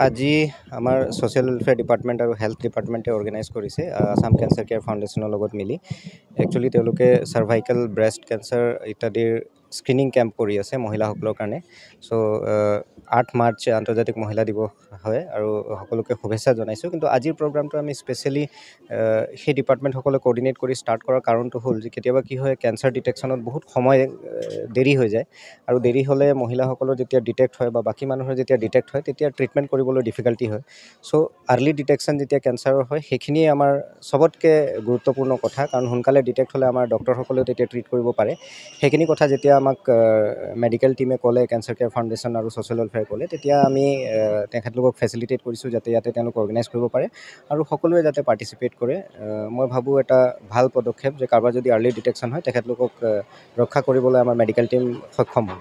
আজি আমাৰ social welfare department আৰু হেল্থ ডিপাৰ্টমেণ্টে অৰ্গেনাইজ কৰিছে আসাম কেঞ্চাৰ কেয়াৰ ফাউণ্ডেশ্যনৰ লগত মিলি। একচুৱেলি তেওঁলোকে চাৰ্ভাইকেল, ব্ৰেষ্ট কেঞ্চাৰ ইত্যাদিৰ স্ক্ৰিনিং কেম্প কৰি আছে মহিলাসকলৰ কাৰণে। চ' 8 মাৰ্চ আন্তৰ্জাতিক মহিলা দিৱস হয় আৰু সকলোকে শুভেচ্ছা জনাইছোঁ। কিন্তু আজিৰ প্ৰগ্ৰামটো আমি স্পেচিয়েলি সেই ডিপাৰ্টমেণ্টসকলে কোঅৰ্ডিনেট কৰি ষ্টাৰ্ট কৰাৰ কাৰণটো হ'ল যে কেতিয়াবা কি হয়, কেঞ্চাৰ ডিটেকশ্যনত বহুত সময় দেৰি হৈ যায় আৰু দেৰি হ'লে মহিলাসকলৰ যেতিয়া ডিটেক্ট হয় বা বাকী মানুহৰ যেতিয়া ডিটেক্ট হয় তেতিয়া ট্ৰিটমেণ্ট কৰিবলৈ ডিফিকাল্টি হয়। চ' আৰ্লি ডিটেকশ্যন যেতিয়া কেঞ্চাৰৰ হয় সেইখিনিয়ে আমাৰ চবতকৈ গুৰুত্বপূৰ্ণ কথা, কাৰণ সোনকালে ডিটেক্ট হ'লে আমাৰ ডক্টৰসকলেও তেতিয়া ট্ৰিট কৰিব পাৰে। সেইখিনি কথা যেতিয়া আমাক মেডিকেল টীমে ক'লে, কেঞ্চাৰ কেয়াৰ ফাউণ্ডেশ্যন আৰু ছ'চিয়েল ৱেলফেয়াৰে ক'লে, তেতিয়া আমি তেখেতলোকক ফেচিলিটেট কৰিছোঁ যাতে ইয়াতে তেওঁলোক অৰ্গেনাইজ কৰিব পাৰে আৰু সকলোৱে যাতে পাৰ্টিচিপেট কৰে। মই ভাবোঁ এটা ভাল পদক্ষেপ যে কাৰোবাৰ যদি আৰ্লি ডিটেকশ্যন হয় তেখেতলোকক ৰক্ষা কৰিবলৈ আমাৰ মেডিকেল টীম সক্ষম হ'ব।